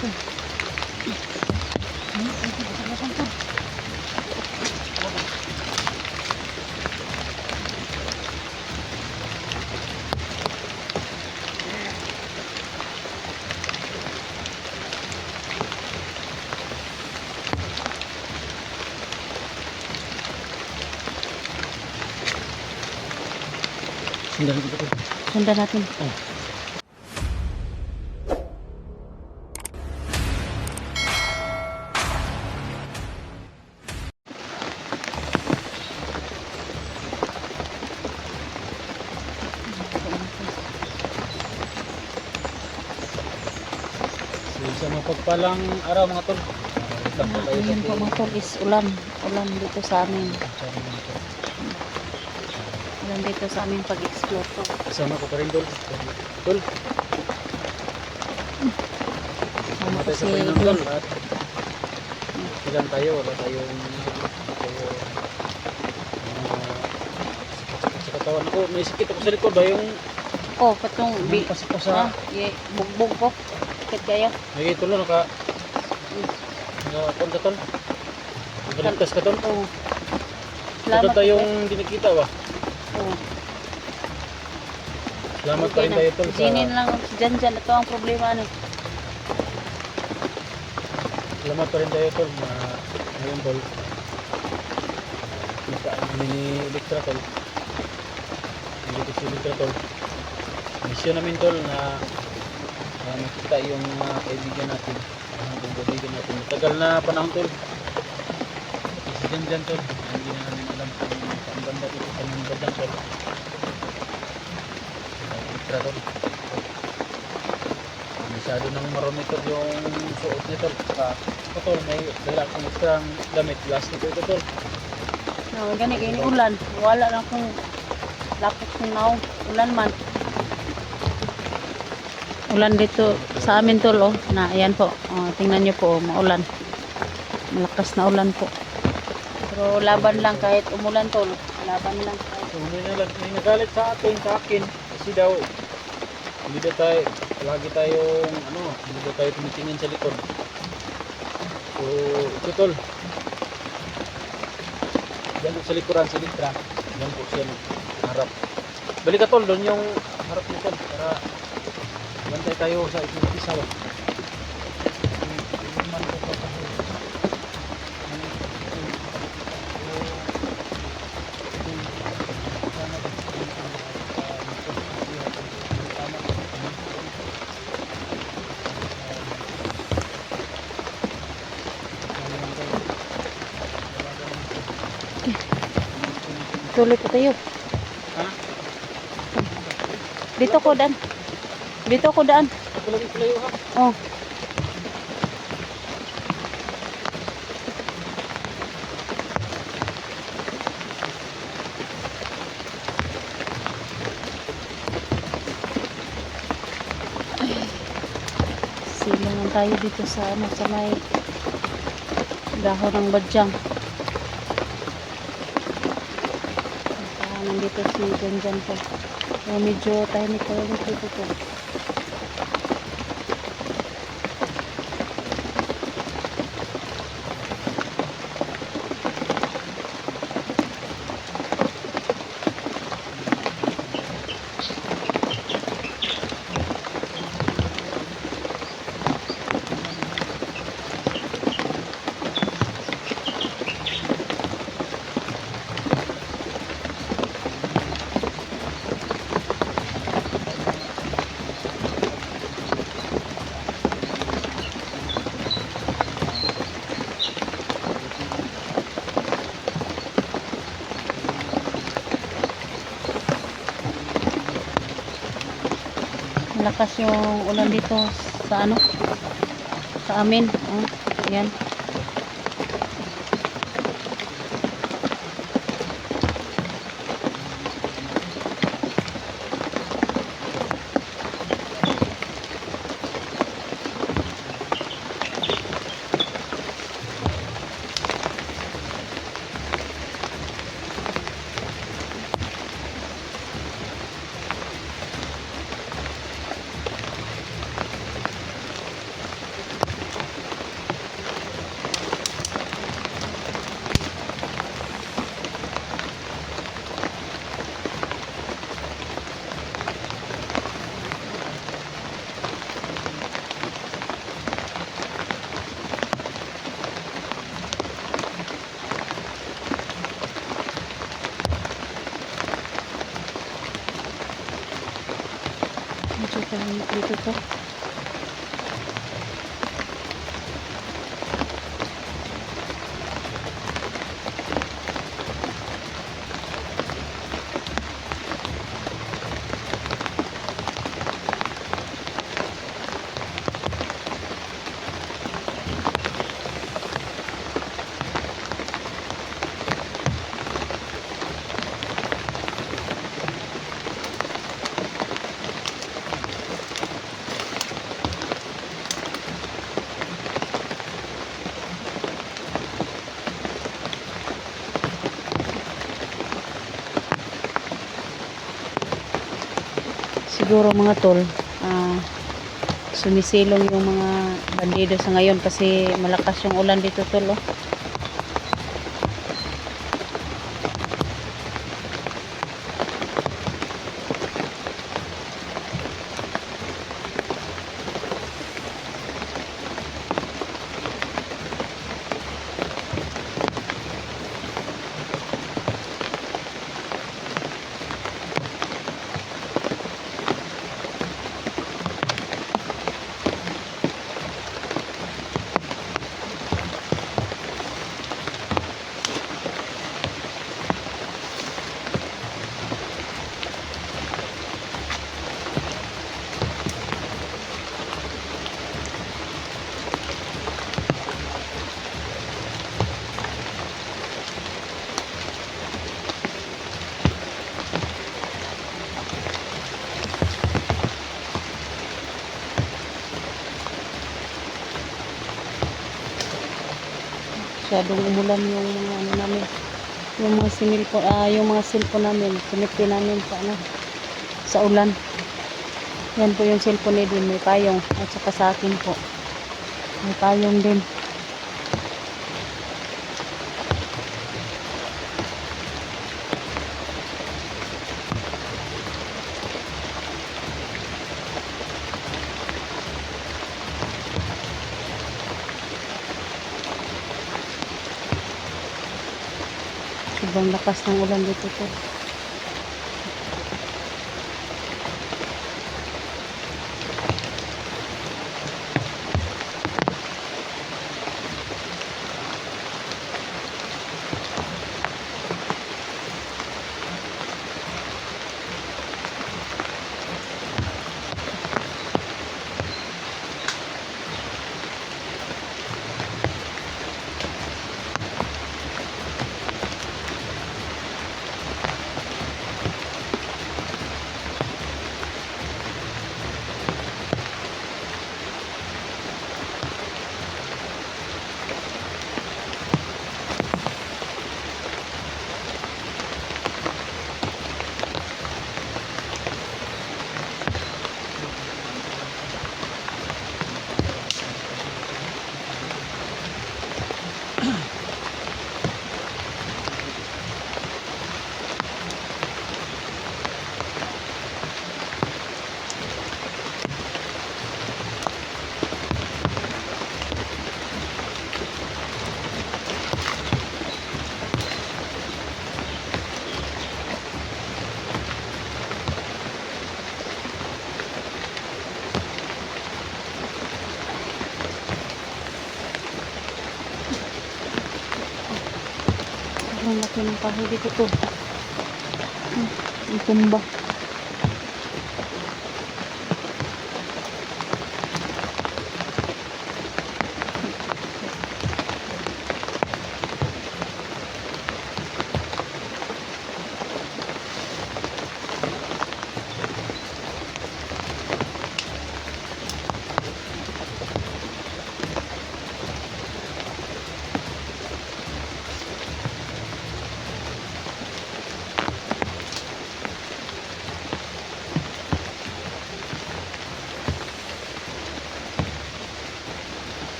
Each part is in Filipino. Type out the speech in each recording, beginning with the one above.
to. Sundan kita tuh. Sundan natin. Sa mapagpalang araw mga tol. Ayan po mga tol is ulan. Ulan dito sa amin. Ulan dito sa amin pag-explore to. Kasama ko pa rin tol. Tol. Sama ko Matay sa si Panginoon tol. At ilan tayo. Wala tayong sa katawan ako. May sikit ako sa likod ba yung Oh, patong pasok ko sa bugbog ko. Sakit kayo. may tol naka pon ka tol. Nakaligtas ka tol. Oh. Ito tayong dinikita ba? Oh. Salamat pa rin tayo tol sa Ginin lang dyan. Ito ang problema ano. salamat pa rin tayo tol na ngayon tol mini Electra tol si Electra tol misyon namin tol na makita yung mga kaibigan natin matagal na panahon tol kasi dyan tol hindi na namin alam kung saan banda dito sa mga bandang tol Electra tol masyado nang marami tol yung suot niya tol saka tol may dala akong extra damit plastic ito tol No, gani ulan. Wala lang kung lapot kung naong ulan man. Ulan dito sa amin tol oh. Na ayan po. Oh, tingnan niyo po, maulan. Malakas na ulan po. Pero laban lang kahit umulan tol. Laban lang. so may nagalit sa akin kasi daw hindi daw tayo lagi tayong hindi daw tayo tumitingin sa likod so ito tol yan sa likuran sa Electra yan po siya harap balik ka tol doon yung harap niya tol para bantay tayo sa isaw Tuloy po tayo. ha? Dito ko daan. Dito ko daan. Ako lagi palayo ha? Oh. Silangan tayo dito sa sa may dahon ng badyang. Nandito si Janjan po. Medyo tahimik ko dito po. Malakas yung ulan dito sa sa amin. Oh, yan. Medyo tahimik dito to. Siguro mga tol, sumisilong yung mga bandido sa ngayon kasi malakas yung ulan dito tol. Oh. Masyadong umulan yung mga ano namin, yung mga yung mga cellphone namin, kinipin namin sa ano, sa ulan. Yan po yung cellphone ni din, may payong, at saka sa akin po may payong din. Sobrang lakas ng ulan dito po. Ang laki ng kahoy dito to. Ang tumba.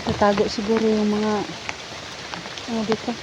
Tatago siguro yung mga ano dito.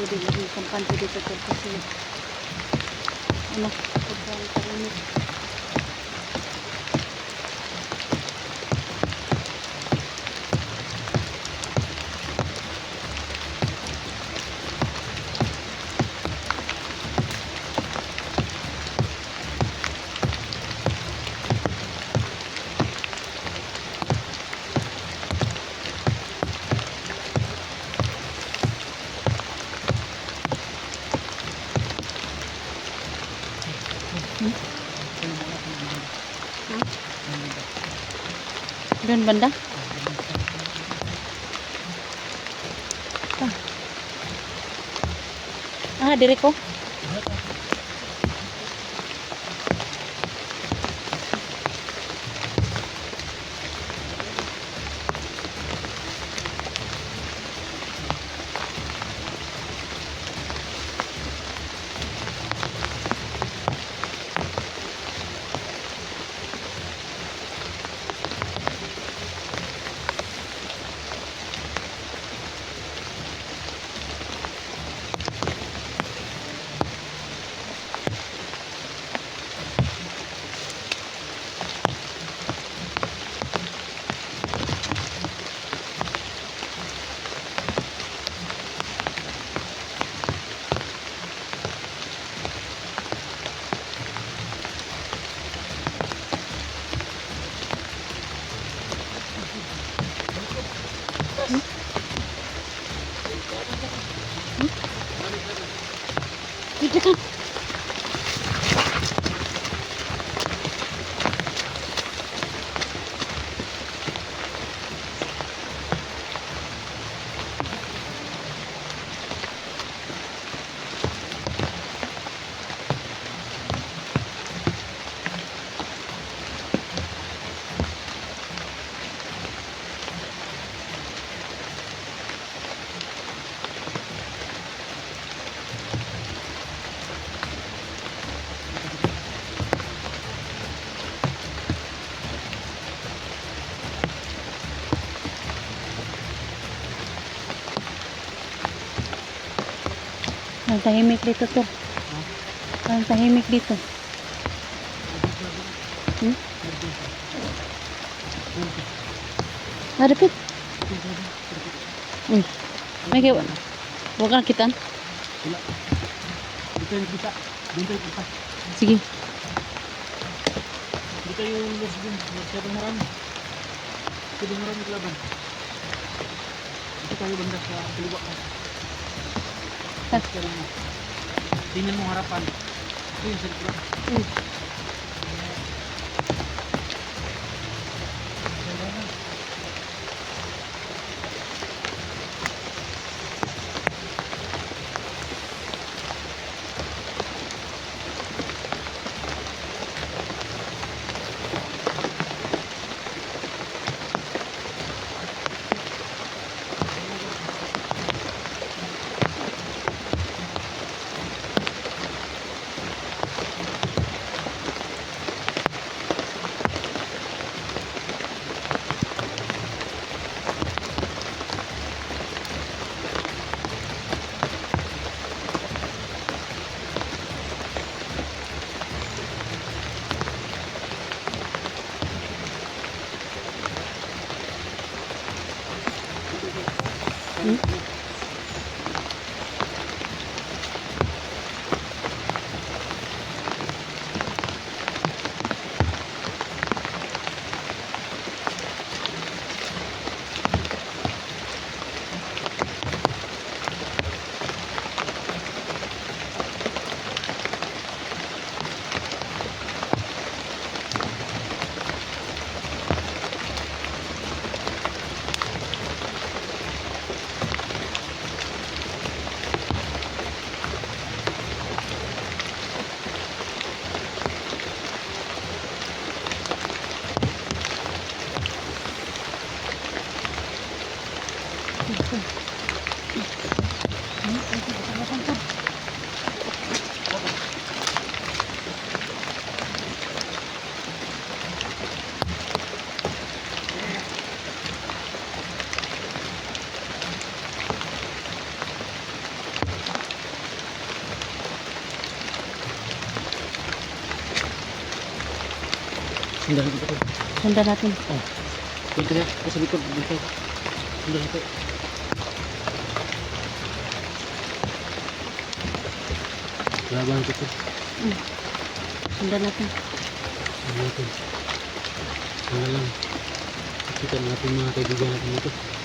pwede maging kampante dito tol kasi ano, sobrang kainit. Doon banda? Diri ko. Dito ka. Ang tahimik dito to. Ang tahimik dito. Harapit. May kayo. Huwag ka nakitaan. Wala. Dito yung kita. Dito yung kita. Sige. Dito yung lesbian. Masyadong marami. Masyadong marami kalaban. Dito tayo banda sa kaliwa ko. Tingnan mo harapan. Ito yung sa likod. Sundan natin tol. Sundan natin. Oh. Dito ya. Ako sa likod. Dito. Sundan natin. Laban ko tol. Sundan natin. Sundan natin. Wala lang. Kita natin mga kaibigan natin dito.